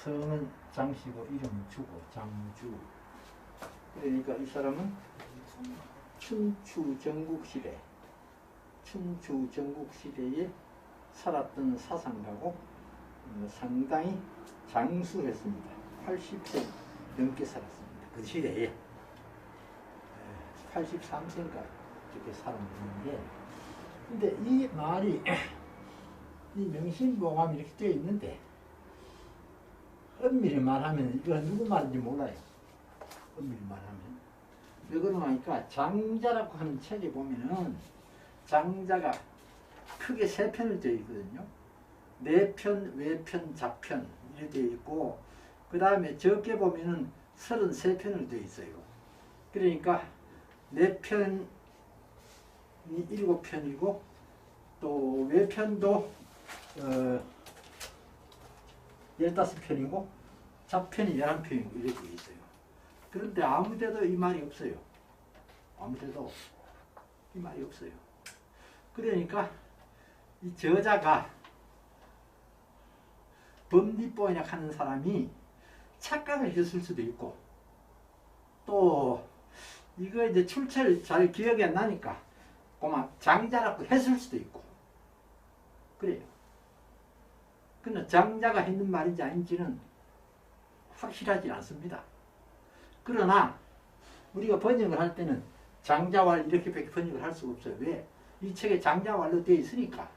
성은 장씨고 이름은 주고 장주. 그러니까 이 사람은 춘추 전국시대에 살았던 사상가고 상당히 장수했습니다. 80세 넘게 살았습니다. 그 시대에 83세인가 이렇게 살았는데, 근데 이 말이 이 명심보감이 이렇게 되어 있는데 엄밀히 말하면 이거 누구 말인지 몰라요. 엄밀히 말하면 왜 그러나 하니까 장자라고 하는 책에 보면은 장자가 크게 세 편을 되어 있거든요. 내편, 외편, 잡편 이렇게 되어 있고, 그 다음에 적게 보면은 33편을 되어 있어요. 그러니까 내편이 7편이고 또 외편도 15편이고 잡편이 11편이고 이렇게 되어 있어요. 그런데 아무데도 이 말이 없어요. 아무데도 이 말이 없어요. 그러니까 이 저자가 법리보약 하는 사람이 착각을 했을 수도 있고, 또 이거 이제 출처를 잘 기억이 안 나니까 고막 장자라고 했을 수도 있고 그래요. 그러나 장자가 했는 말인지 아닌지는 확실하지 않습니다. 그러나 우리가 번역을 할 때는 장자왈 이렇게밖에 번역을 할 수가 없어요. 왜? 이 책에 장자왈로 되어 있으니까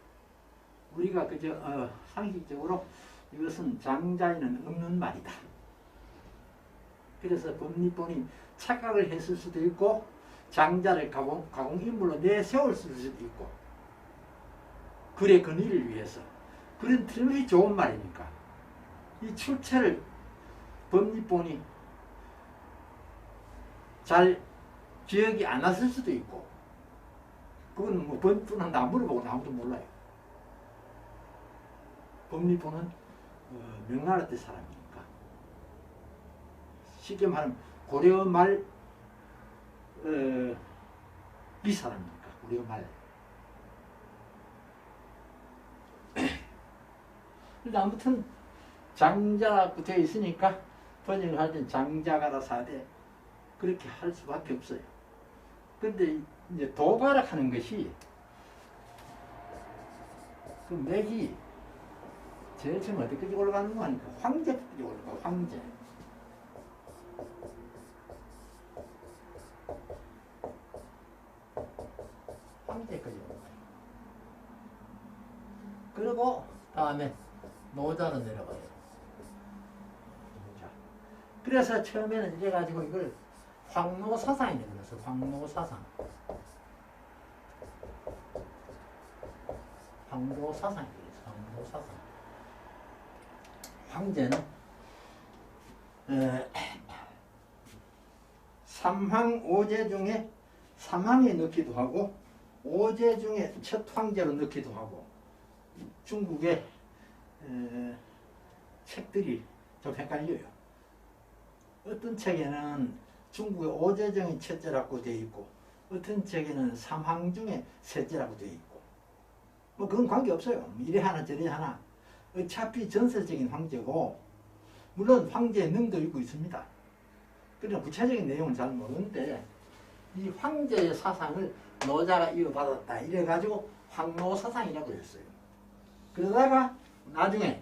우리가 그저 상식적으로 이것은 장자에는 없는 말이다. 그래서 법리본이 착각을 했을 수도 있고 장자를 가공인물로 내세울 수도 있고, 글의 근위를 위해서 그런 틀이 좋은 말이니까 이 출처를 법리본이 잘 기억이 안 났을 수도 있고, 그건 뭐 법리본은 안 물어보고 아무도 몰라요. 법리본은 명나라 때 사람이니까, 쉽게 말하면 고려 말 이 사람이니까 고려 말. 근데 아무튼 장자라고 되어 있으니까 번역을 할 땐 장자가라 사대 그렇게 할 수밖에 없어요. 근데 이제 도가락하는 것이 그 맥이 제일 처음 어디까지 올라가는 거 하니까 황제까지 올라가. 황제. 황제까지 올라가요. 그리고 다음에 노자로 내려가요. 노자. 그래서 처음에는 이래가지고 이걸 황노사상이라고 그래서 황노사상. 황노사상이라고 그래서 황노사상. 황제는 삼황 오제 중에 삼황에 넣기도 하고 오제 중에 첫 황제로 넣기도 하고, 중국의 책들이 좀 헷갈려요. 어떤 책에는 중국의 오제정이 첫째라고 되어 있고 어떤 책에는 삼황 중에 셋째라고 되어 있고, 뭐 그건 관계없어요. 이래 하나 저래 하나 어차피 전설적인 황제고, 물론 황제의 능도 있고 있습니다. 그러나 구체적인 내용은 잘 모르는데 이 황제의 사상을 노자가 이어받았다 이래가지고 황노사상이라고 했어요. 그러다가 나중에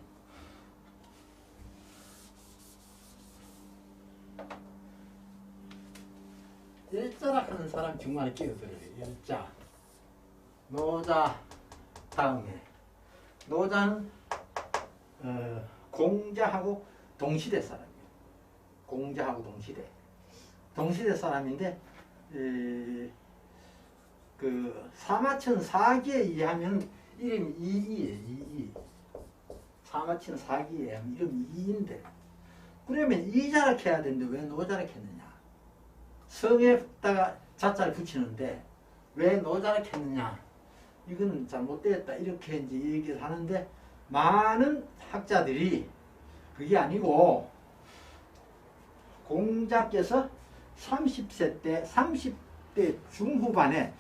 일자라 하는 사람 중간에 끼어들어요. 일자. 노자 다음에 노자는 공자하고 동시대 사람이에요. 공자하고 동시대 사람인데 그 사마천 사기에 의하면 이름이 이이예요. 이이. 사마천 사기에 의하면 이름이 이인데, 그러면 이자락 해야 되는데 왜 노자락 했느냐? 성에다가 자자를 붙이는데 왜 노자락 했느냐? 이거는 잘못되었다 이렇게 이제 얘기를 하는데, 많은 학자들이 그게 아니고 공자께서 30대 중후반에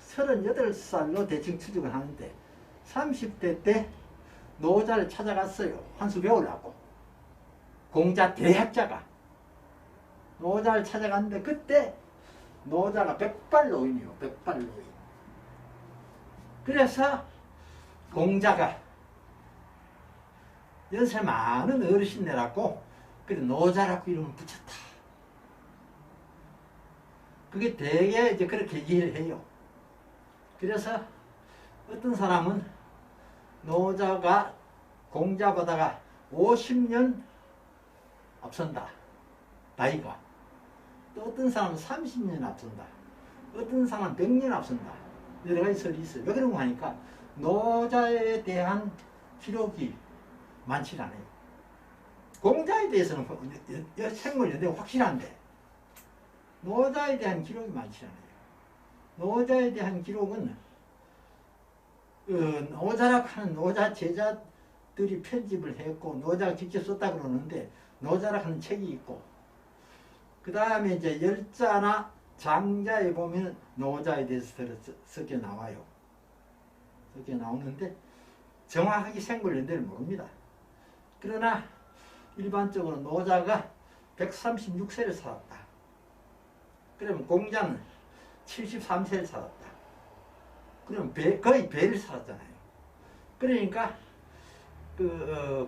38살로 대충 추적을 하는데 30대 때 노자를 찾아갔어요. 한 수 배우려고. 공자 대학자가 노자를 찾아갔는데 그때 노자가 백발노인이요. 백발노인. 그래서 공자가 연세 많은 어르신네라고 그래 노자라고 이름을 붙였다. 그게 되게 이제 그렇게 이해를 해요. 그래서 어떤 사람은 노자가 공자보다가 50년 앞선다. 나이가. 또 어떤 사람은 30년 앞선다. 어떤 사람은 100년 앞선다. 여러 가지 설이 있어요. 왜 그런 거 하니까 노자에 대한 기록이 많지 않아요. 공자에 대해서는 생물 연대가 확실한데 노자에 대한 기록이 많지 않아요. 노자에 대한 기록은 노자라고 하는 노자 제자들이 편집을 했고 노자가 직접 썼다 그러는데 노자라고 하는 책이 있고 그 다음에 이제 열자나 장자에 보면 노자에 대해서 섞여 나와요. 섞여 나오는데 정확하게 생물 연대를 모릅니다. 그러나 일반적으로 노자가 136세를 살았다. 그러면 공자는 73세를 살았다. 그러면 거의 배를 살았잖아요. 그러니까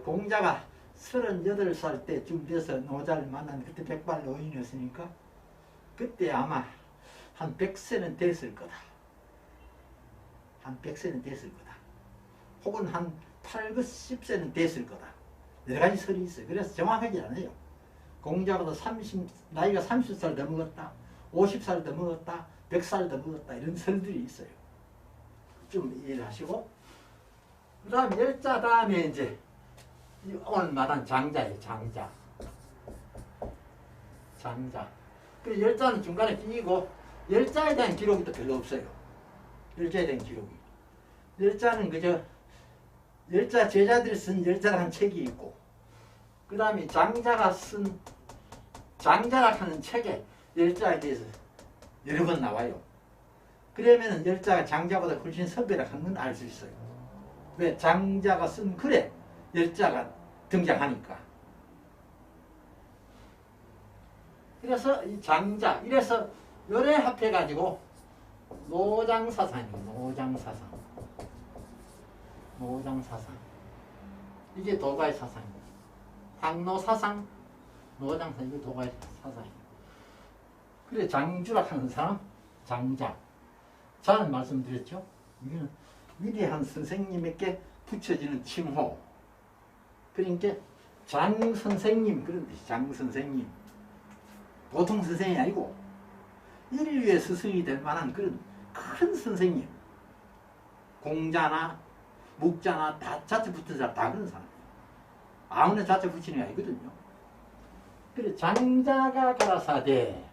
공자가 38살 때쯤 돼서 노자를 만난 그때 백발노인이었으니까 그때 아마 한 100세는 됐을 거다. 한 100세는 됐을 거다. 혹은 한 8, 90세는 됐을 거다. 여러 가지 설이 있어요. 그래서 정확하지 않아요. 공자보다 나이가 30살 더 먹었다. 50살 더 먹었다. 100살 더 먹었다. 이런 설들이 있어요. 좀 이해를 하시고 그 다음 열자 다음에 이제 오늘 말한 장자예요. 장자. 그 열자는 중간에 끼고 열자에 대한 기록이 또 별로 없어요. 열자에 대한 기록이. 열자는 그저 열자 제자들이 쓴 열자라는 책이 있고 그 다음에 장자가 쓴 장자라 하는 책에 열자에 대해서 여러 번 나와요. 그러면 열자가 장자보다 훨씬 선배라는 건 알 수 있어요. 왜? 장자가 쓴 글에 열자가 등장하니까. 그래서 이 장자, 이래서 요래 합해가지고 노장사상이에요. 노장사상. 이게 도가의 사상이에요. 항노사상, 노장사상, 이게 도가의 사상이에요. 그래, 장주라 하는 사람, 장자. 자는 말씀드렸죠? 이거는 위대한 선생님에게 붙여지는 칭호. 그러니까 장선생님, 그런 뜻이 장선생님. 보통 선생이 아니고 인류의 스승이 될 만한 그런 큰 선생님. 공자나 묵자나 다 자체 붙은 사람 다 그런 사람이에요. 아무나 자체 붙이는 게 아니거든요. 그래, 장자가 가라사대.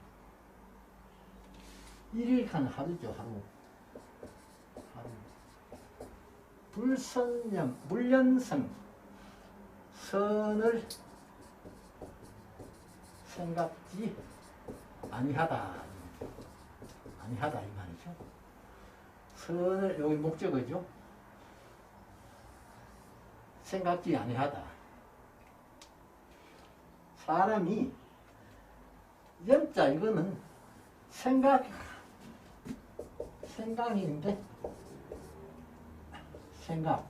일일간 하루죠, 하루. 불선념, 물련성, 선을 생각지 아니하다. 아니하다 이 말이죠. 선을 여기 목적어죠. 생각지 아니하다. 사람이 염자 이거는 생각인데 생각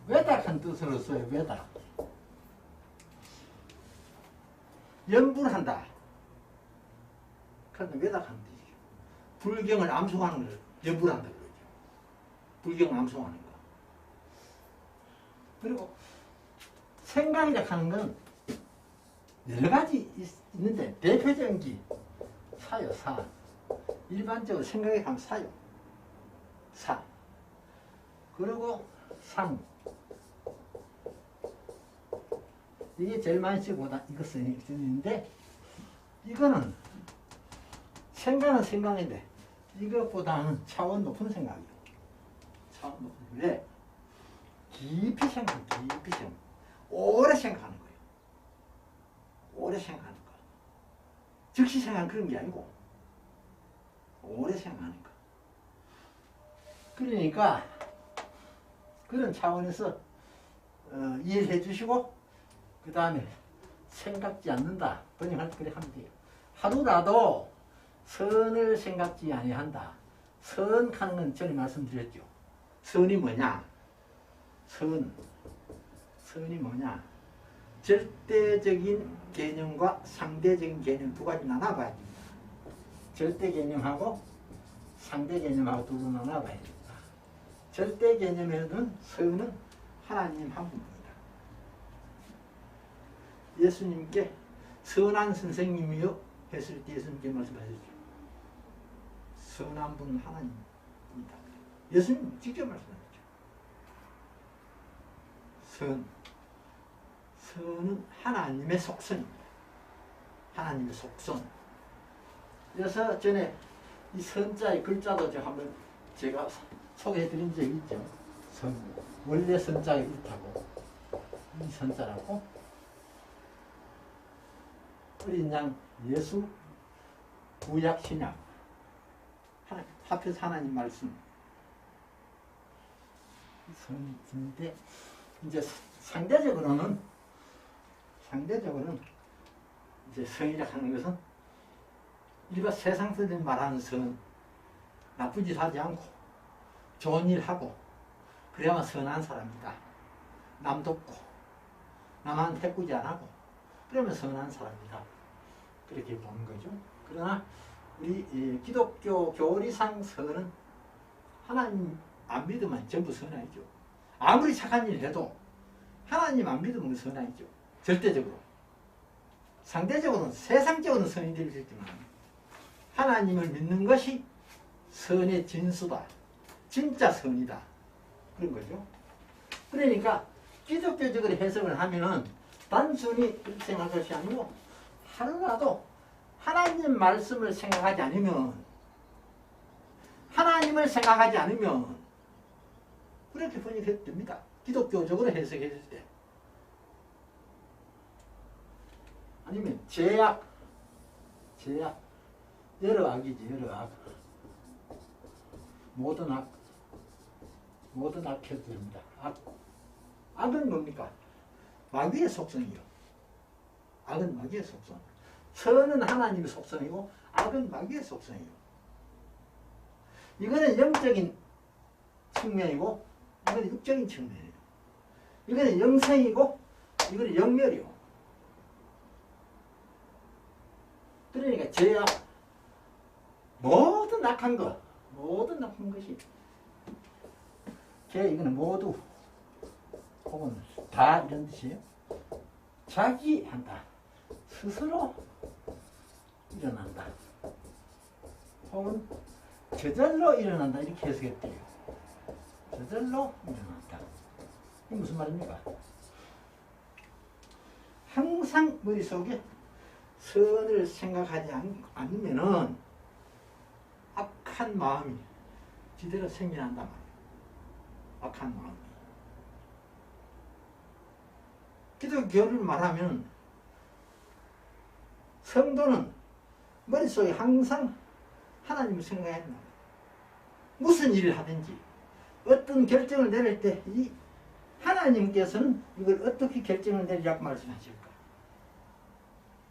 외닥한 뜻으로 써요. 외닥 연불한다. 그런데 외닥하는 뜻이죠. 불경을 암송하는 걸 연불한다 그러죠. 불경을 암송하는 거. 그리고 생각이라고 하는 건 여러 가지 있는데 대표적인 게 사요. 사. 일반적으로 생각에 가면 사요. 사. 그리고 상. 이게 제일 많이 쓰고다 이거 쓰는데 이거는 생각은 생각인데 이것보다는 차원 높은 생각이에요. 차원 높은. 왜? 깊이 생각, 깊이 생각. 오래 생각하는 거예요. 오래 생각하는 거. 즉시 생각하는 그런 게 아니고 오래 생각하는 거. 그러니까 그런 차원에서 이해를 해 주시고 그 다음에 생각지 않는다. 번역할 때 그래 하면 돼요. 하루라도 선을 생각지 아니한다. 선하는 건 전에 말씀드렸죠. 선이 뭐냐? 선이 뭐냐? 절대적인 개념과 상대적인 개념 두 가지 나눠봐야 됩니다. 절대 개념하고 상대 개념하고 두로 나눠봐야 됩니다. 절대 개념에는 선은 하나님 한 분입니다. 예수님께 선한 선생님이요 했을 때 예수님께 말씀하셨죠. 선한 분 하나님입니다. 예수님 직접 말씀하셨죠. 선은 하나님의 속성입니다. 하나님의 속성. 그래서 전에 이 선자의 글자도 제가 소개해드린 적이 있죠. 원래 선자가 이렇다고. 이 선자라고. 어린 양 예수, 구약, 신약. 합해서 하나님 말씀. 선인데, 이제 상대적으로는 이제 선이라고 하는 것은 일반 세상 사람들이 말하는 선, 나쁜 짓 하지 않고 좋은 일 하고 그래야만 선한 사람이다. 남 돕고 남한테 해꾸지 안 하고 그러면 선한 사람이다. 그렇게 보는 거죠. 그러나 우리 기독교 교리상 선은 하나님 안 믿으면 전부 선 아니죠. 아무리 착한 일 해도 하나님 안 믿으면 선 아니죠. 절대적으로. 상대적으로는 세상적으로는 선이 될 수 있지만 하나님을 믿는 것이 선의 진수다. 진짜 선이다. 그런 거죠. 그러니까 기독교적으로 해석을 하면은 단순히 그렇게 생각할 것이 아니고 하루라도 하나님 말씀을 생각하지 않으면 하나님을 생각하지 않으면 그렇게 번역해도 됩니다. 기독교적으로 해석했을 때. 아니면 죄악 여러 악이지. 여러 악. 모든 악 해도 됩니다. 악은 뭡니까? 마귀의 속성이요. 악은 마귀의 속성. 선은 하나님의 속성이고 악은 마귀의 속성이요. 이거는 영적인 측면이고 이거는 육적인 측면이에요. 이거는 영생이고 이거는 영멸이요. 그러니까 죄악, 모든 악한 것이 이거는 모두 혹은 다 이런 뜻이에요. 자기 한다. 스스로 일어난다. 혹은 저절로 일어난다. 이렇게 해석했대요. 저절로 일어난다. 이게 무슨 말입니까? 항상 머릿속에 선을 생각하지 않으면은 악한 마음이 지대로 생겨난단 말이에요. 악한 마음이. 기독교를 말하면 성도는 머릿속에 항상 하나님을 생각해야 된다. 무슨 일을 하든지 어떤 결정을 내릴 때 이 하나님께서는 이걸 어떻게 결정을 내리라고 말씀하실까?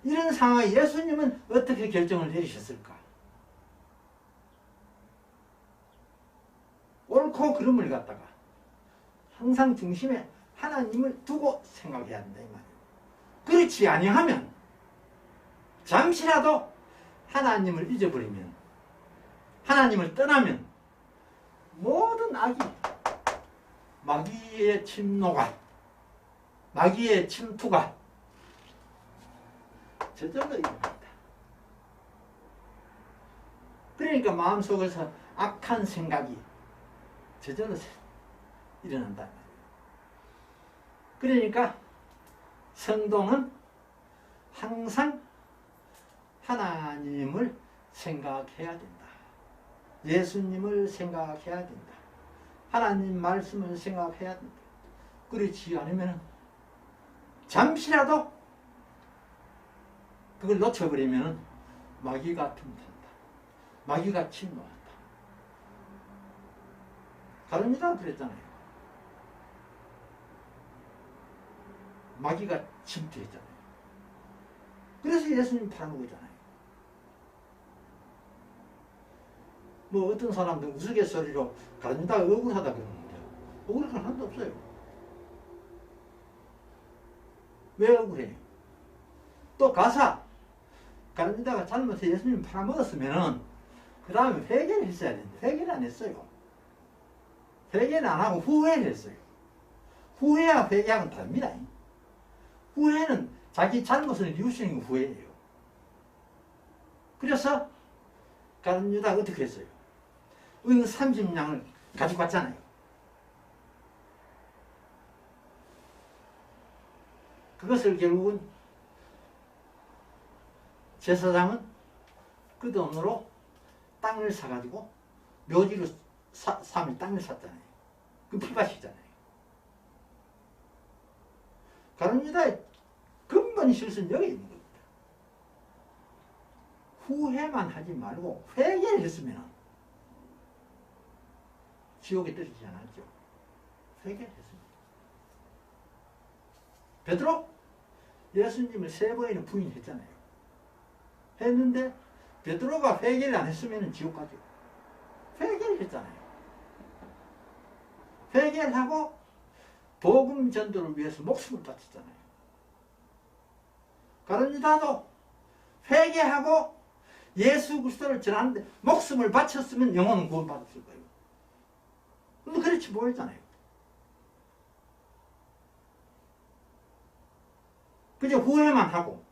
이런 상황에 예수님은 어떻게 결정을 내리셨을까? 옳고 그름을 갖다가 항상 중심에 하나님을 두고 생각해야 된다 이 말이에요. 그렇지 아니하면 잠시라도 하나님을 잊어버리면 하나님을 떠나면 모든 악이 마귀의 침노가 마귀의 침투가 저절로 일어난다. 그러니까 마음속에서 악한 생각이 저절로 일어난다. 그러니까 성도는 항상 하나님을 생각해야 된다. 예수님을 생각해야 된다. 하나님 말씀을 생각해야 된다. 그렇지 않으면 잠시라도 그걸 놓쳐버리면 마귀가 틈탄다. 마귀가 침노한다. 가룟유다가 그랬잖아요. 마귀가 침투했잖아요. 그래서 예수님 팔아먹었잖아요. 뭐 어떤 사람들 우스갯소리로 가르치다가 억울하다 그러는데 억울한 건 하나도 없어요. 왜 억울해요? 또 가사 가르치다가 잘못해서 예수님 팔아먹었으면은 그 다음에 회개를 했어야 되는데 회개를 안 했어요. 회개는 안 하고 후회를 했어요. 후회와 회개하고는 다릅니다. 후회는 자기 잘못을 뉘우치는 게 후회예요. 그래서 가룟 유다가 어떻게 했어요? 은 30냥을 가지고 갔잖아요. 그것을 결국은 제사장은 그 돈으로 땅을 사가지고 묘지로 3일 땅을 샀잖아요. 그 피밭이잖아요. 가룟 유다의 근본 실수는 여기 있는 겁니다. 후회만 하지 말고 회개를 했으면 지옥에 떨어지지 않았죠. 회개를 했습니다. 베드로 예수님을 3번이나 부인했잖아요. 했는데 베드로가 회개를 안 했으면 지옥 가죠. 회개를 했잖아요. 회개를 하고 복음 전도를 위해서 목숨을 바쳤잖아요. 가룟 유다도 회개하고 예수 그리스도를 전하는데 목숨을 바쳤으면 영혼은 구원받았을 거예요. 근데 그렇지 보였잖아요. 그저 후회만 하고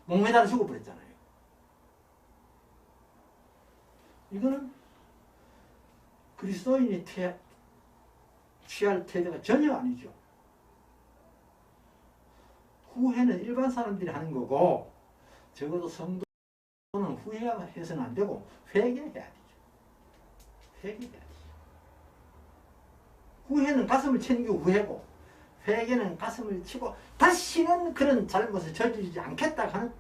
목매달아 죽어버렸잖아요. 이거는 그리스도인이 취할 태도가 전혀 아니죠. 후회는 일반 사람들이 하는 거고 적어도 성도는 후회해서는 안 되고 회개해야 되죠. 회개해야 되죠. 후회는 가슴을 치는 게 후회고 회개는 가슴을 치고 다시는 그런 잘못을 저지르지 않겠다 하는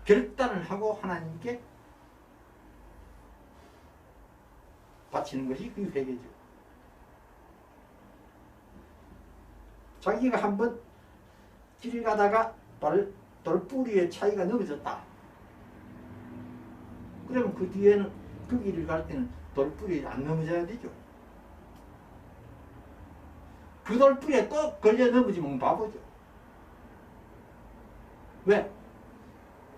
결단을 하고 하나님께 바치는 것이 그 회개죠. 자기가 한번 길 가다가 돌뿌리에 차이가 넘어졌다. 그러면 그 뒤에는 그 길을 갈 때는 돌뿌리에 안 넘어져야 되죠. 그 돌뿌리에 또 걸려 넘어지면 바보죠. 왜?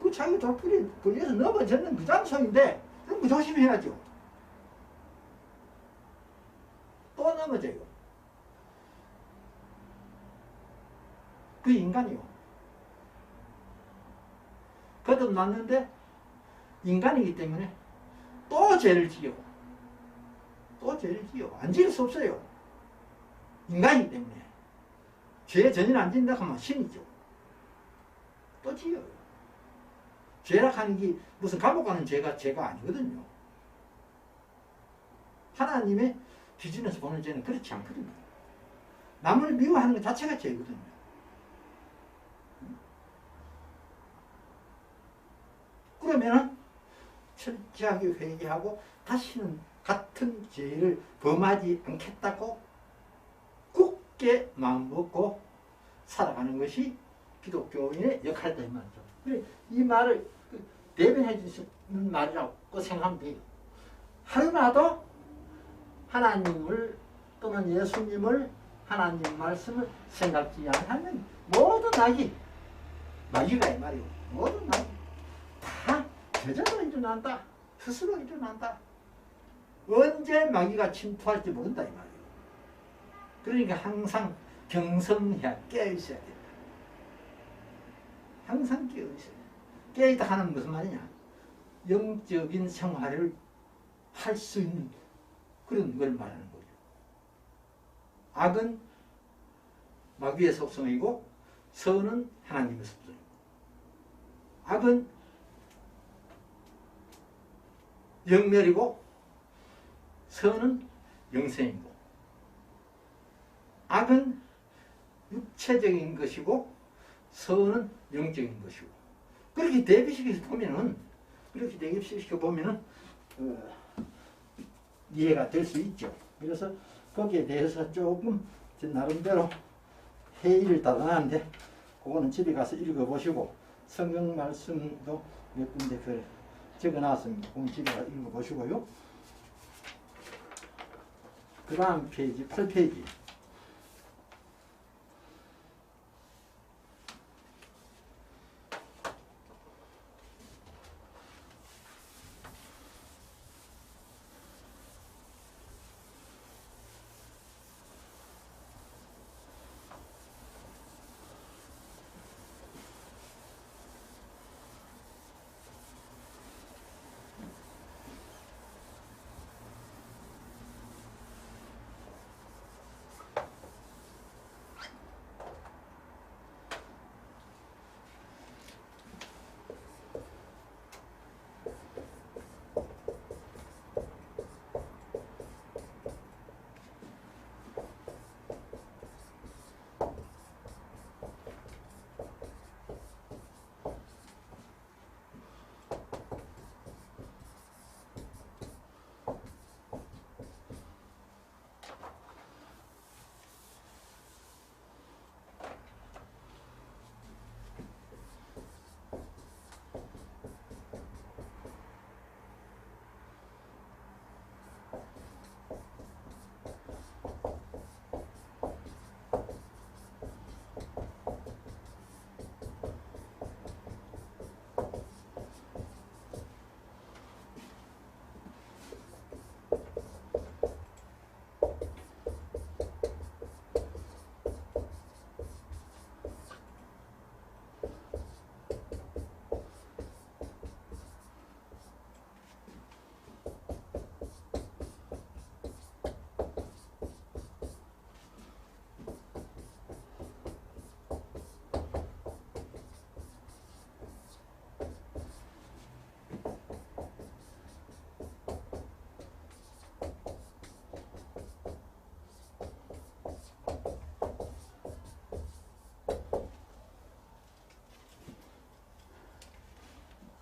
그 자기 돌뿌리에 걸려서 넘어졌는 그 장소인데 그럼 그 조심해야죠. 또 넘어져요. 그 인간이요. 거듭났는데 인간이기 때문에 또 죄를 지어. 또 죄를 지어. 안 지을 수 없어요. 인간이기 때문에. 죄 전혀 안 진다 하면 신이죠. 또 지어요. 죄락하는 게 무슨 감옥 가는 죄가 아니거든요. 하나님의 기준에서 보는 죄는 그렇지 않거든요. 남을 미워하는 것 자체가 죄거든요. 그러면은 철저하게 회개하고 다시는 같은 죄를 범하지 않겠다고 굳게 마음먹고 살아가는 것이 기독교인의 역할이다 이 말이죠. 그래, 이 말을 대변해 주시는 말이라고 생각하면 돼요. 하루라도 하나님을 또는 예수님을 하나님 말씀을 생각지 않으면 모든 마귀가 이 말이에요. 모든 마귀 다 저절로 일어난다. 스스로 일어난다. 언제 마귀가 침투할지 모른다 이 말이에요. 그러니까 항상 경성해야 깨어있어야 된다. 항상 깨어있어야 된다. 깨어있다 하는 무슨 말이냐? 영적인 생활을 할 수 있는 그런 걸 말하는 거죠. 악은 마귀의 속성이고 선은 하나님의 속성이고 악은 영멸이고 선은 영생이고 악은 육체적인 것이고 선은 영적인 것이고 그렇게 대비시켜 보면은 이해가 될 수 있죠. 그래서 거기에 대해서 조금 제 나름대로 회의를 따라하는데 그거는 집에 가서 읽어보시고 성경 말씀도 몇 군데 적어놨습니다. 오늘 집에 읽어보시고요. 그 다음 페이지 8페이지.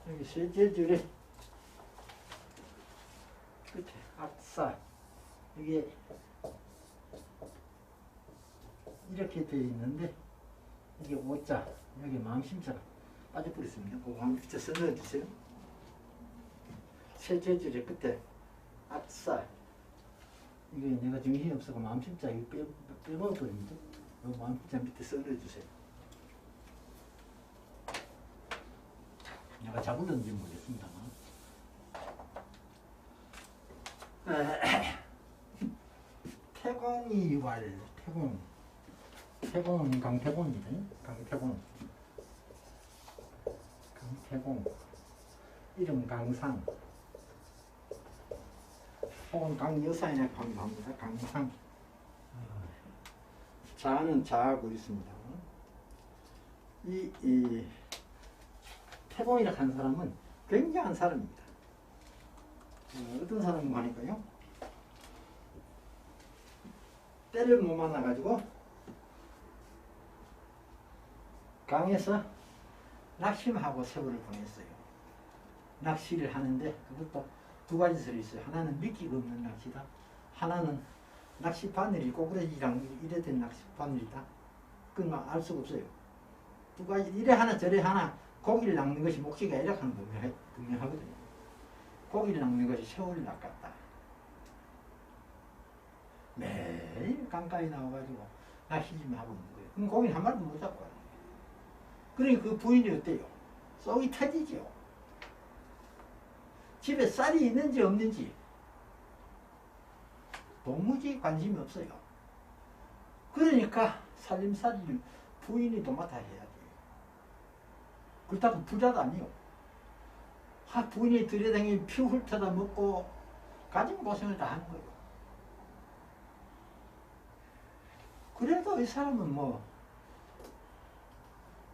여기 셋째 줄에 끝에 악사 이게 이렇게 되어 있는데 이게 오자 여기 마음심자가 빠져버렸습니다. 그거 한번 붙여서 넣어주세요. 셋째 줄에 끝에 악사 이게 내가 정신이 없어서 마음심자 이거 빼먹어버립니다. 이 마음심자 밑에 써넣어주세요. 내가 잡을는지 모르겠습니다만. 태공이왈 태공. 태공은 강태공입니다. 강태공. 강태공. 이름 강상. 혹은 강여사인의 강합니다. 강상. 자는 자하고 있습니다. 이 태공이라고 하는 사람은 굉장한 사람입니다. 어떤 사람인가 하니까요. 때를 못 만나가지고 강에서 낚시하고 세월을 보냈어요. 낚시를 하는데 그것도 두 가지 설이 있어요. 하나는 미끼가 없는 낚시다. 하나는 낚시 바늘이 꼬부라지랑 이래 된 낚시 바늘이다. 그건 알 수가 없어요. 두 가지 이래 하나 저래 하나 고기를 낚는 것이 목적이 아니라 하는 분명하거든요. 고기를 낚는 것이 세월을 낚았다. 매일 강가에 나와가지고 낚시 좀 하고 있는 거예요. 그럼 고기는 한 마리도 못 잡고 가는 거예요. 그러니 그 부인이 어때요? 속이 터지죠. 집에 쌀이 있는지 없는지 도무지 관심이 없어요. 그러니까 살림살이를 부인이 도맡아 해야 돼요. 그렇다고 부자도 아니요. 부인이 들여다니 피 훑어다 먹고 가진 고생을 다 하는 거예요. 그래도 이 사람은 뭐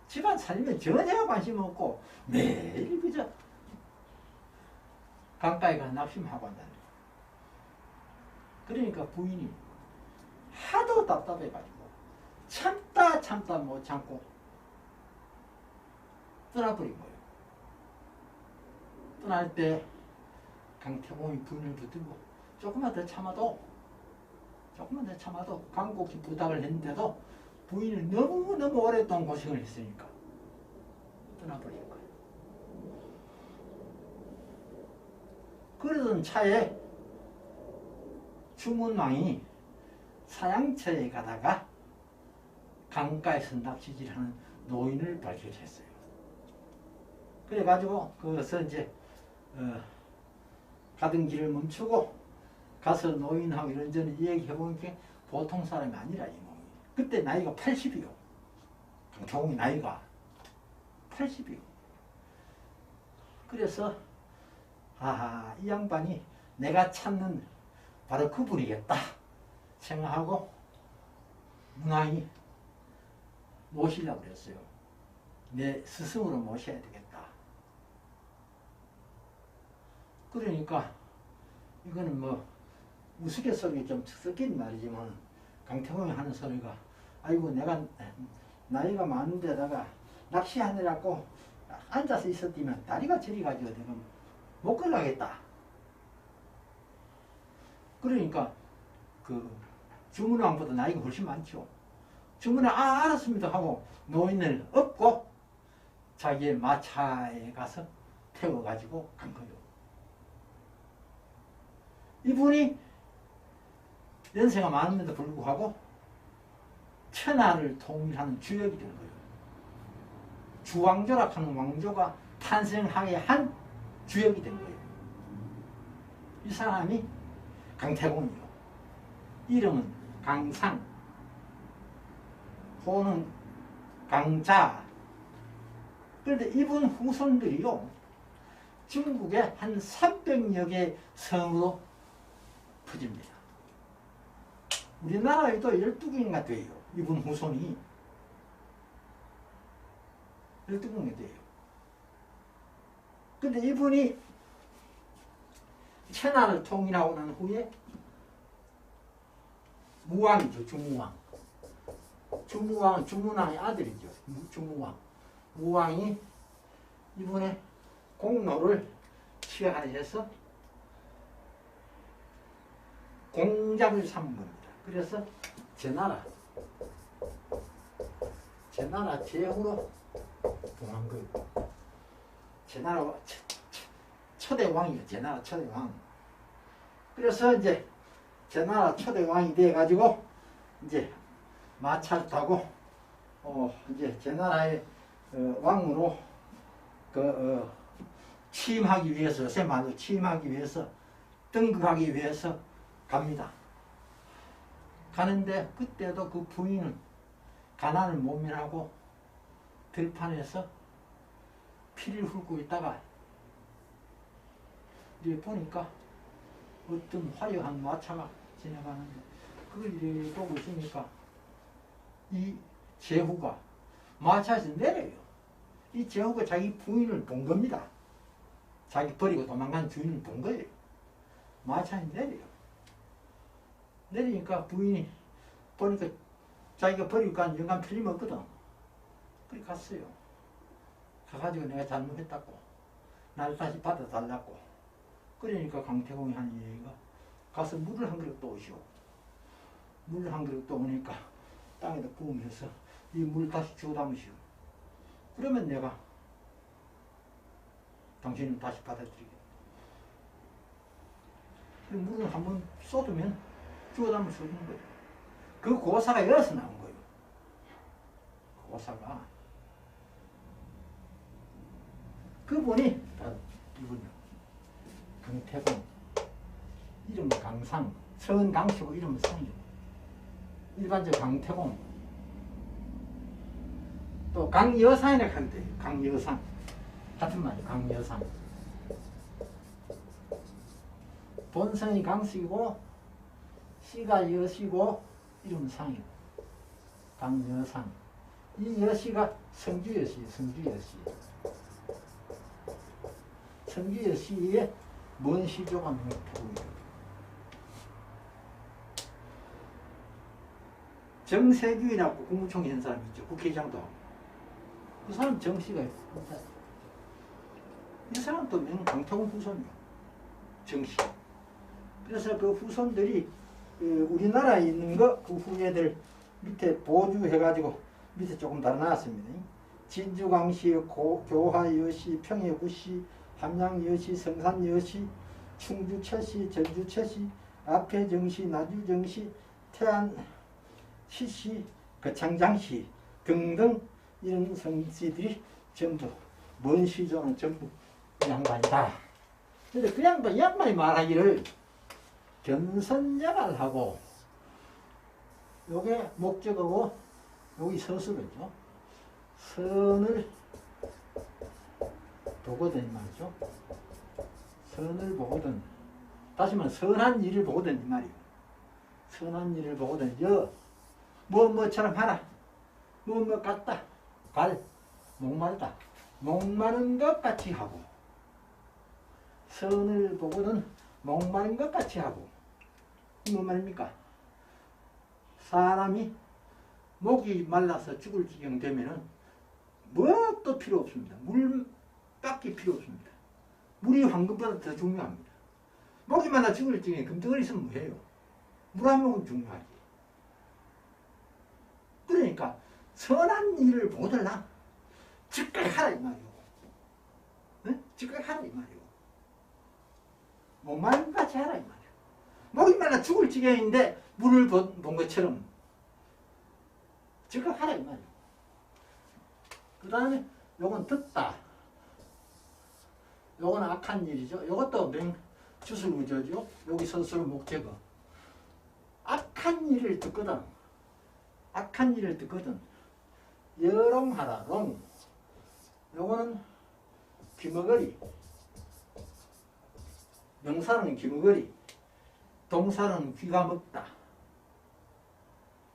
집안 살림에 전혀 관심 없고 매일 그저 강가에 가 납심하고 한다는 거예요. 그러니까 부인이 하도 답답해가지고 참다 못 참고 떠나버린 거예요. 떠날 때 강태공이 부인을 붙들고 조금만 더 참아도 간곡히 부탁을 했는데도 부인은 너무너무 오랫동안 고생을 했으니까 떠나버린 거예요. 그러던 차에 주문왕이 사양처에 가다가 강가에서 납치질하는 노인을 발견했어요. 그래가지고 거기서 이제 가던 길을 멈추고 가서 노인하고 이런저런 얘기해보니까 보통 사람이 아니라 이놈이. 그때 나이가 80이요. 강태공이 나이가 80이요. 그래서 아하, 이 양반이 내가 찾는 바로 그분이겠다 생각하고 문왕이 모시려고 그랬어요. 내 스승으로 모셔야 되겠다. 그러니까 이거는 뭐 우스갯소리 좀 섞인 말이지만 강태공이 하는 소리가 아이고 내가 나이가 많은데다가 낚시하느라고 앉아서 있었더니만 다리가 저리가지고 내가 못 걸어가겠다. 그러니까 그 주문왕보다 나이가 훨씬 많죠. 주문왕 알았습니다 하고 노인을 업고 자기의 마차에 가서 태워가지고 간 거예요. 이분이 연세가 많음에도 불구하고 천하를 통일하는 주역이 된 거예요. 주왕조라하는 왕조가 탄생하게 한 주역이 된 거예요. 이 사람이 강태공이요. 이름은 강상, 호는 강자. 그런데 이분 후손들이요, 중국의 한 300여 개의 성으로 퍼집니다. 우리나라에도 12개인가 돼요. 이분 후손이 12개가 돼요. 근데 이분이 천하를 통일하고 난 후에 무왕이죠. 주무왕. 주무왕, 주문왕의 아들이죠. 주무왕. 무왕이 이분의 공로를 취하해서 공작을 삼은 겁니다. 그래서 제나라 제후로 봉한 거예요. 제나라 초대 왕이에요. 제나라 초대 왕. 그래서 이제 제나라 초대 왕이 돼 가지고 이제 마차를 타고 이제 제나라의 왕으로 취임하기 위해서, 요새 말로 취임하기 위해서, 등극하기 위해서 갑니다. 가는데 그때도 그 부인은 가난을 모면하고 들판에서 피를 훑고 있다가 이제 보니까 어떤 화려한 마차가 지나가는데 그걸 이렇게 보고 있으니까 이 제후가 마차에서 내려요. 이 제후가 자기 부인을 본 겁니다. 자기 버리고 도망간 주인을 본 거예요. 마차에 내려요. 내리니까 부인이 보니까 자기가 버리고 간 영감 틀림없거든. 그래 갔어요. 가가지고 내가 잘못했다고 나를 다시 받아달라고. 그러니까 강태공이 하는 얘기가 가서 물을 한 그릇 떠오시오. 물 한 그릇 떠오니까 땅에다 부으면서 이 물 다시 주워 담으시오. 그러면 내가 당신을 다시 받아들이게. 물을 한번 쏟으면 주워 담을 수 있는 거예요. 그 고사가 여기서 나온 거예요. 고사가. 그분이 바로 이분이요. 강태공. 이름은 강상. 성은 강씨고 이름은 상이고. 일반적 강태공. 또 강여상이라고 하면 돼요. 강여상. 같은 말이에요. 강여상. 본성이 강씨고 씨가 여씨고 이름은 상이고 강여상. 이 여씨가 성주여씨. 성주여씨. 성주여씨의 먼시조가 명태공이에요. 정세규이라고 국무총리 한 사람이 있죠. 국회의장도 하고. 그 사람 정씨가 있습니다. 이 사람도 명 강태공 후손이요. 정씨. 그래서 그 후손들이 우리나라에 있는 거 그 후예들 밑에 보주해가지고 밑에 조금 달아놨습니다. 진주광시, 교화여시, 평해구시, 함양여시, 성산여시, 충주처시, 전주처시, 앞해정시, 나주정시, 태안시시, 거창장시 등등 이런 성씨들이 전부 먼 시조는 전부 양반이다. 근데 그 양반, 이 양반이 말하기를 견선야를 하고 요게 목적어고 여기 서술이죠. 선을 보거든 말이죠. 선을 보거든. 다시 말해 선한 일을 보거든 이 말이요. 선한 일을 보거든. 뭐처럼 하라. 뭐 같다. 목마르다. 목마른 것 같이 하고 선을 보거든 목마른 것 같이 하고. 뭐 말입니까? 사람이 목이 말라서 죽을 지경 되면은 뭣도 필요 없습니다. 물밖에 필요 없습니다. 물이 황금보다 더 중요합니다. 목이 말라 죽을 지경에 금덩어리 있으면 뭐해요? 물 한 모금 중요하지. 그러니까 선한 일을 보더라. 즉각 하라 이 말이오. 응? 즉각 하라 이 말이오. 목마른 같이 하라 이 말이오. 목이 말라 죽을 지경인데 물을 본 것처럼 즉각 하라 이 말이오. 그 다음에 요건 듣다. 요건 악한 일이죠. 요것도 주술구조죠. 여기 서술 목적어. 악한 일을 듣거든. 악한 일을 듣거든. 여롱하라. 롱. 요거는 귀머거리. 명사는 귀머거리. 동사는 귀가 먹다.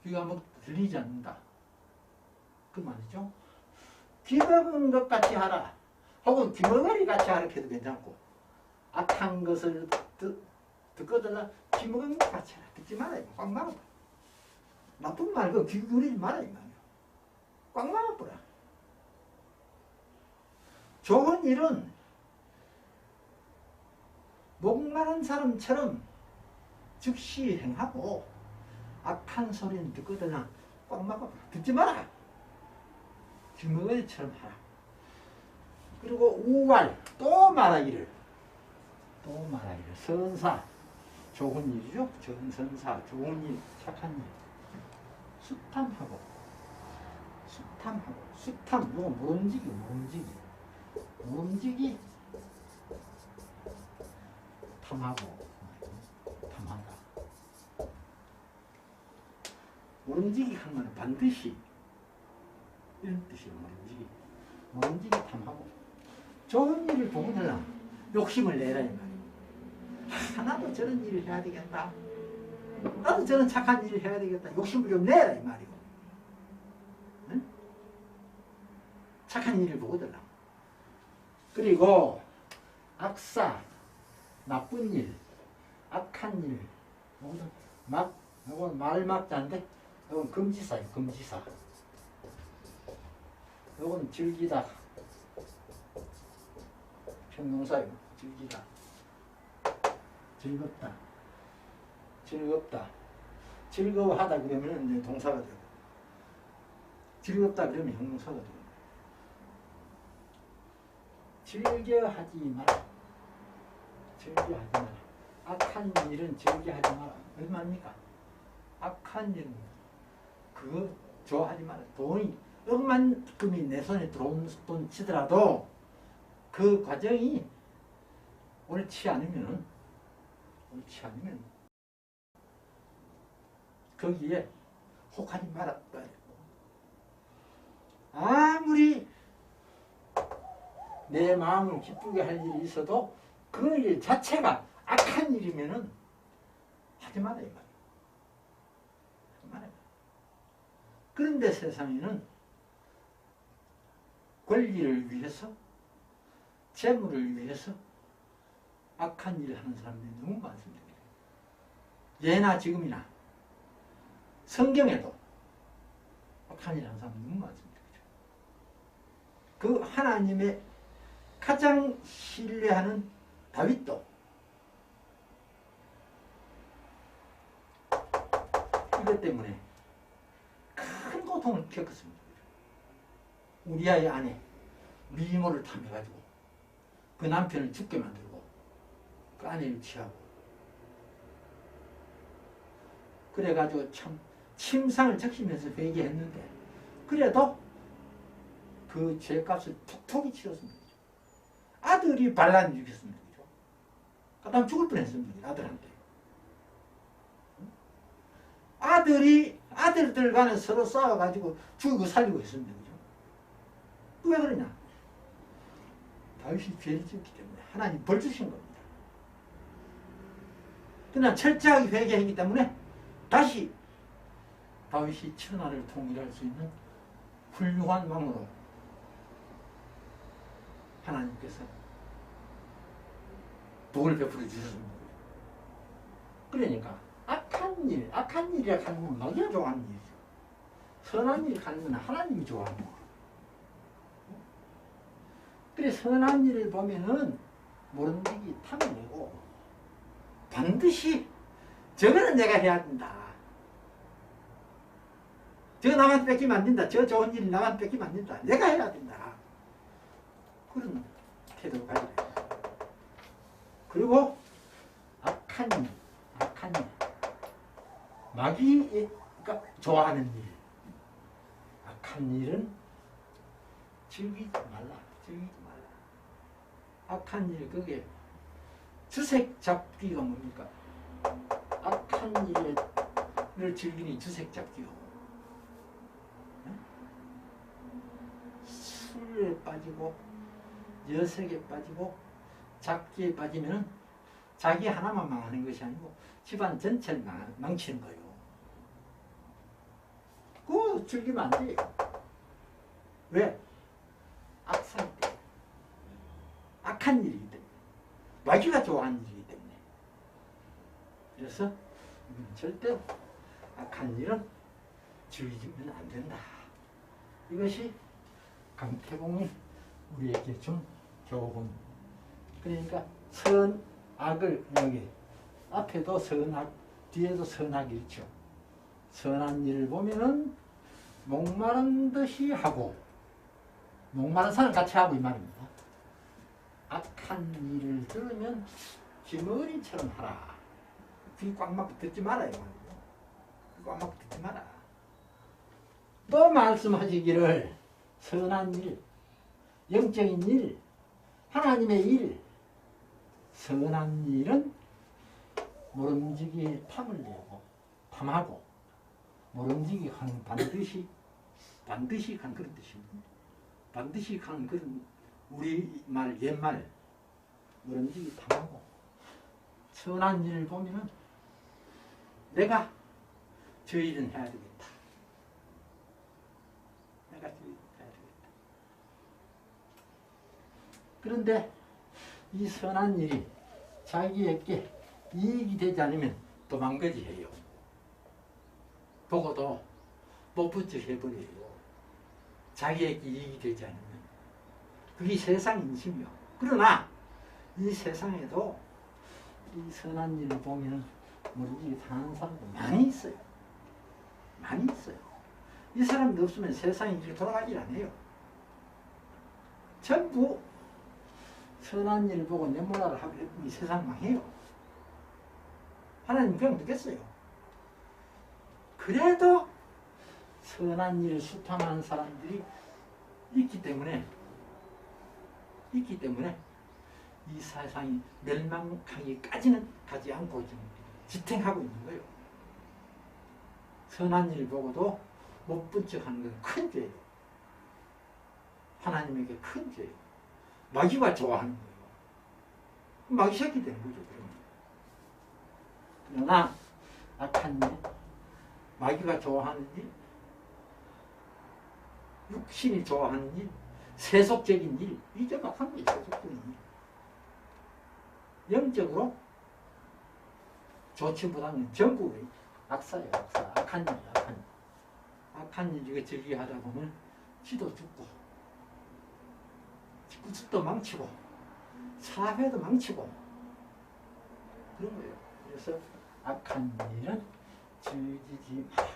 귀가 먹다. 들리지 않는다. 그 말이죠. 귀 먹은 것 같이 하라. 혹은 귀머거리 같이 하라 해도 괜찮고. 악한 것을 듣거든 귀 먹은 것 같이 하라. 듣지 말아요. 꽉 막아봐. 나쁜 말 그 귀 기울이지 말아요. 꽉 막아보라. 좋은 일은 목마른 사람처럼 즉시 행하고 악한 소리는 듣거든 꽉 막아보라. 듣지 마라. 귀머거리처럼 하라. 그리고 우왈 또 말하기를 선사 좋은 일이죠. 전선사 좋은 일 착한 일 수탐하고 수탐 이거 모름지기 탐하고 탐한다. 모름지기 하면 반드시 이런 뜻이에요. 모름지기 탐하고 좋은 일을 보거나 욕심을 내라 이 말이에요. 나도 저런 일을 해야 되겠다. 나도 저런 착한 일을 해야 되겠다. 욕심을 좀 내라 이 말이에요. 응? 착한 일을 보거나. 그리고 악사, 나쁜 일, 악한 일, 이건 말막자인데 이건 금지사예요. 금지사. 이건 즐기다. 형용사예요. 즐기다. 즐겁다. 즐거워하다 그러면 이제 동사가 되고, 즐겁다 그러면 형용사가 되고. 즐겨하지 마라. 악한 일은 즐겨하지 마라. 얼마입니까? 악한 일은 그거 좋아하지 마라. 돈이 억만큼이 내 손에 들어온 돈 치더라도 그 과정이 옳지 않으면 거기에 혹하지 마라. 아무리 내 마음을 기쁘게 할 일이 있어도 그 일 자체가 악한 일이면은 하지 마라 이거야. 하지 마라. 그런데 세상에는 권리를 위해서, 재물을 위해서 악한 일을 하는 사람들이 너무 많습니다. 예나 지금이나 성경에도 악한 일을 하는 사람들이 너무 많습니다. 그 하나님의 가장 신뢰하는 다윗도 이것 때문에 큰 고통을 겪었습니다. 우리 아이 안에 미모를 탐해가지고 그 남편을 죽게 만들고 그 아내를 취하고 그래가지고 참 침상을 적시면서 회개했는데 그래도 그 죄값을 톡톡히 치렀습니다. 아들이 반란을 일으켰습니다. 그다음 죽을 뻔했습니다. 아들한테. 아들들 간에 서로 싸워가지고 죽이고 살리고 했습니다. 그죠? 왜 그러냐? 다윗이 죄를 지었기 때문에 하나님 벌 주신 겁니다. 그러나 철저하게 회개했기 때문에 다시 다윗이 천하를 통일할 수 있는 훌륭한 왕으로 하나님께서 복을 베풀어 주셨습니다. 그러니까 악한 일이라 하는 건 마귀가 좋아하는 일이죠. 선한 일을 하는 건 하나님이 좋아하는 거예요. 그래 선한 일을 보면은 모른지기 탐을 내고 반드시 저거는 내가 해야 된다. 저 남한테 뺏기면 안 된다. 저 좋은 일 남한테 뺏기면 안 된다. 내가 해야 된다. 그런 태도를 가져야 된다. 그리고 악한 일. 마귀가 좋아하는 일. 악한 일은 즐기지 말라. 악한 일, 그게 주색 잡기가 뭡니까? 악한 일을 즐기니 주색 잡기요. 술에 빠지고 여색에 빠지고 잡기에 빠지면 자기 하나만 망하는 것이 아니고 집안 전체를 망치는 거예요. 그거 즐기면 안 돼요. 왜? 악사기 때문에. 악한 일이기 때문에. 마귀가 좋아하는 일이기 때문에. 그래서 절대 악한 일은 즐기면 안 된다. 이것이 강태공이 우리에게 준 교훈. 그러니까 선악을 여기 앞에도 선악, 뒤에도 선악이 있죠. 선한 일을 보면은 목마른 듯이 하고 목마른 사람 같이 하고 이 말입니다. 악한 일을 들으면 쥐머리처럼 하라. 귀 꽉 막고 듣지 마라 이 말이에요. 귀 꽉 막고 듣지 마라. 또 말씀하시기를 선한 일, 영적인 일, 하나님의 일, 선한 일은 모름지기 탐을 내고 탐하고 모름지기 하는 반드시 하는 그런 뜻입니다. 반드시 하는 그런 우리말 옛말 모름지기 탐하고 선한 일을 보면은 내가 저 일은 해야 되겠다. 내가 저 일은 해야 되겠다. 그런데 이 선한 일이 자기에게 이익이 되지 않으면 도망거지해요. 보고도 못 붙여 해버려요. 자기에게 이익이 되지 않으면. 그게 세상 인심이요. 그러나 이 세상에도 이 선한 일을 보면 모르게 사는 사람도 많이 있어요. 많이 있어요. 이 사람도 없으면 세상이 이렇게 돌아가질 않아요. 전부 선한 일을 보고 내 몰라를 하고 이 세상 망해요. 하나님 그냥 듣겠어요. 그래도 선한 일을 수탐하는 사람들이 있기 때문에 이 세상이 멸망하기까지는 가지 않고 지금 지탱하고 있는 거예요. 선한 일을 보고도 못 본 척하는 건 큰 죄예요. 하나님에게 큰 죄예요. 마귀가 좋아하는 거예요. 마귀 새끼 되는 거죠. 그러나 악한 일, 마귀가 좋아하는 일, 육신이 좋아하는 일, 세속적인 일, 이게 악한 거예요. 세속적인 일. 영적으로 좋지 못하는 전부 악사예요. 악사. 악한 일, 악한 일. 악한 일 이거 즐기하다 보면 지도 죽고 구습도 망치고 사회도 망치고 그런 거예요. 그래서 악한 일은 즐기지 마라.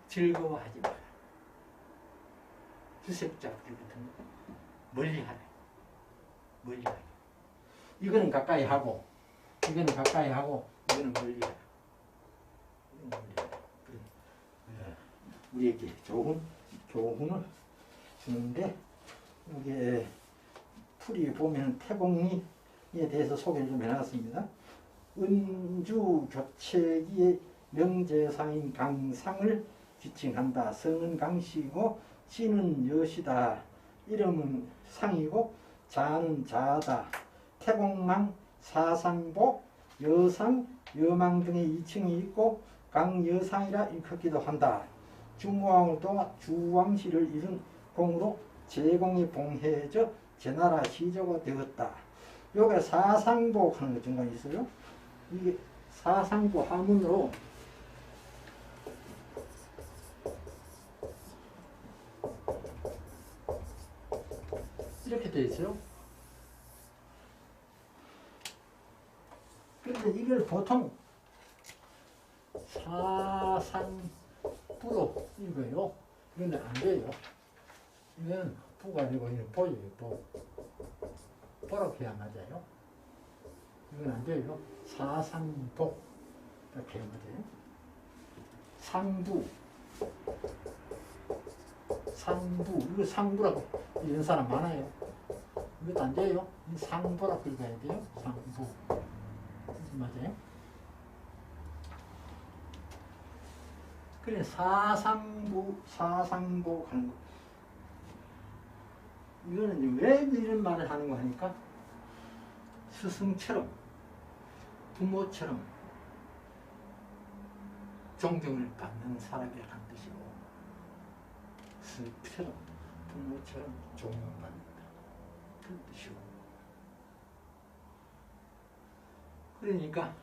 즐거워하지 마라. 두세 자 붙이거든요. 멀리 하래. 멀리 하래. 이거는 가까이 하고, 이거는 가까이 하고, 이거는 멀리 하래. 이거는 멀리 하래. 우리에게 교훈을 주는데, 이게 풀이 보면 태공리에 대해서 소개를 좀 해놨습니다. 은주 교체기의 명제상인 강상을 지칭한다. 성은 강씨고 씨는 여시다. 이름은 상이고 자는 자다. 태공망, 사상보, 여상, 여망 등의 이칭이 있고 강여상이라 일컫기도 한다. 중왕을 동안 주왕시를 이룬 공으로 제공이 봉해져 제나라 시조가 되었다. 요게 사상보 하는 거 중간에 있어요. 이게 사상보 하문으로 이렇게 되어 있어요. 그런데 이걸 보통 사상부로 읽어요. 이건 안 돼요. 이건 부가 아니고 이건 보예요. 보라고 해야 맞아요. 이건 안 돼요. 사상보 이렇게 하면 돼요. 상부 이거 상부라고 이런 사람 많아요. 이것도 안 돼요. 상부라고 읽어야 돼요. 상부 맞아요. 그래 사상보 하는 거. 이거는 왜 이런 말을 하는 거 하니까 스승처럼 부모처럼 존경을 받는 사람이라는 뜻이고 스승처럼 부모처럼 존경받는다 그런 뜻이고 그러니까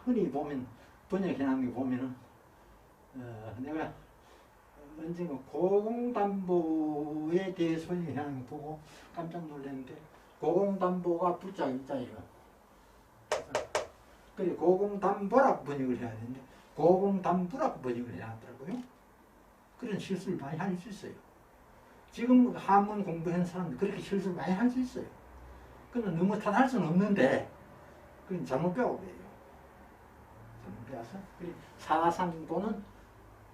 흔히 보면 번역해놓은 게 보면은 내가 언젠가 고공담보에 대해서 번역해놓은 거 보고 깜짝 놀랐는데 고공담보가 부자 일자예요. 그래 고공담보라고 번역을 해야 되는데 고공담부라고 번역을 해놨더라고요. 그런 실수를 많이 할 수 있어요. 지금 한문 공부하는 사람들 그렇게 실수를 많이 할 수 있어요. 그건 너무 탓할 수는 없는데 그건 잘못 배우고 그래요. 잘못 배워서 그래 사상보는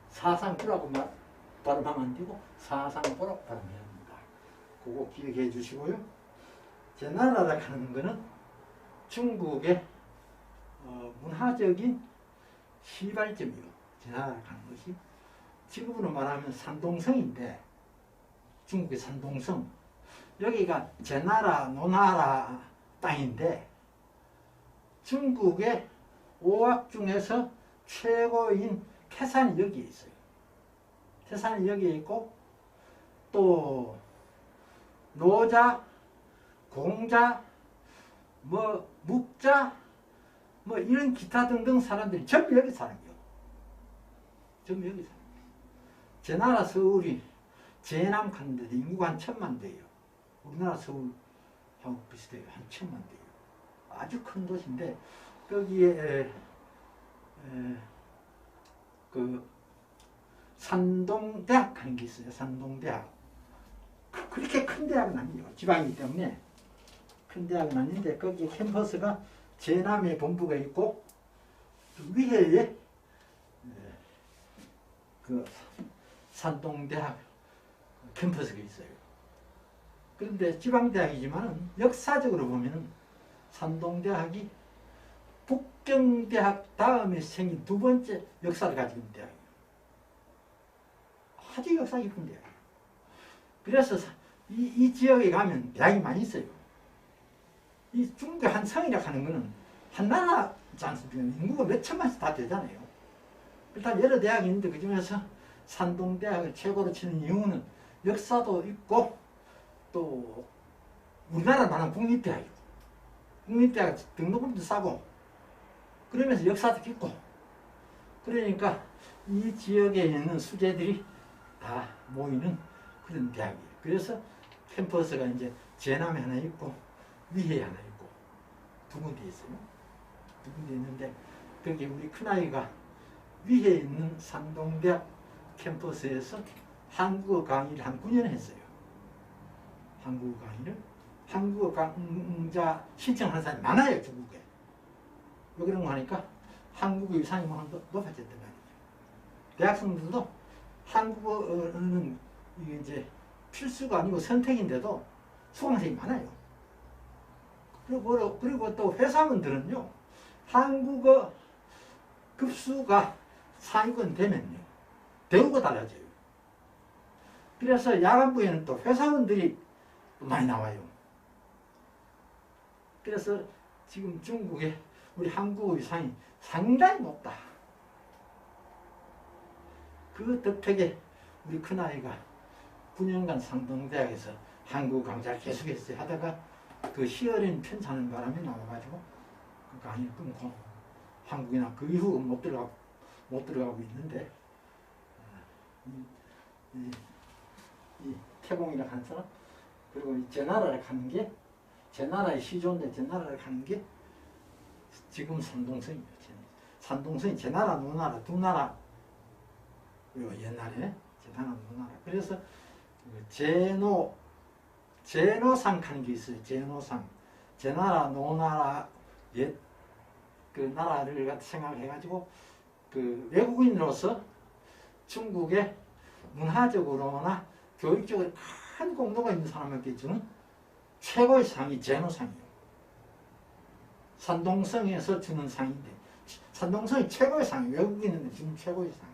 사상부라고 발음하면 안 되고 사상보라고 발음해야 합니다. 그거 기억해 주시고요. 제나라라고 하는 거는 중국의 문화적인 시발점이요. 제나라라고 하는 것이 지금으로 말하면 산동성인데 중국의 산동성 여기가 제나라, 노나라 땅인데 중국의 5학 중에서 최고인 태산이 여기에 있어요. 태산이 여기에 있고 또 노자, 공자, 묵자 이런 기타 등등 사람들이 전부 여기 살아요. 전부 여기 살아요. 제 나라 서울이 제남 가는데도 인구가 한 1000만 대예요. 우리나라 서울하고 비슷해요. 한 1000만 대예요. 아주 큰 도시인데 거기에 그 산동대학 하는 게 있어요. 산동대학. 그렇게 큰 대학은 아니에요. 지방이기 때문에 큰 대학은 아닌데 거기에 캠퍼스가 제남에 본부가 있고 위에에 그 산동대학 캠퍼스가 있어요. 그런데 지방대학이지만 역사적으로 보면 산동대학이 북경대학 다음에 생긴 두 번째 역사를 가지고 있는 대학이에요. 아주 역사 깊은 대학이에요. 그래서 이 지역에 가면 대학이 많이 있어요. 이 중국의 한 성이라고 하는 거는 한 나라지 않습니까? 인구가 몇 천만씩 다 되잖아요. 일단 여러 대학이 있는데 그 중에서 산동대학을 최고로 치는 이유는 역사도 있고 또 우리나라만한 국립대학이고 국립대학 등록금도 싸고 그러면서 역사도 깊고 그러니까 이 지역에 있는 수재들이 다 모이는 그런 대학이에요. 그래서 캠퍼스가 이제 제남에 하나 있고 위에 하나 있고 두 군데 있어요. 두 군데 있는데 거기 우리 큰아이가 위에 있는 산동대학 캠퍼스에서 한국어 강의를 한 9년 했어요. 한국어 강의를. 한국어 강좌 신청하는 사람이 많아요, 중국에. 왜 그런 거 하니까 한국어 위상이 높아졌단 말이에요. 대학생들도 한국어는 이게 이제 필수가 아니고 선택인데도 수강생이 많아요. 그리고 또 회사원들은요, 한국어 급수가 상위권 되면요, 대우가 달라져요. 그래서 야간부에는 또 회사원들이 많이 나와요. 그래서 지금 중국에 우리 한국어 위상이 상당히 높다. 그 덕택에 우리 큰아이가 9년간 상동대학에서 한국어 강좌를 계속했어요. 하다가 그 시어린 편찮은 바람이 나와가지고 그 강의를 끊고 한국이나 그 이후 못 들어가고 있는데, 이 태공이라고 하는 사람, 그리고 제 나라를 가는 게, 제 나라의 시조인데 제 나라를 가는 게 지금 산동성이에요. 산동성이 제 나라, 노나라 두 나라. 그리고 옛날에 제 나라, 노나라. 그래서 제노상 하는 게 있어요. 제노상. 제 나라, 노나라 옛 그 나라를 생각해가지고 그 외국인으로서 중국의 문화적으로나 교육적으로 큰 공로가 있는 사람에게 주는 최고의 상이 제노상이에요. 산동성에서 주는 상인데 산동성이 최고의 상이에요. 외국인한테 주는 최고의 상.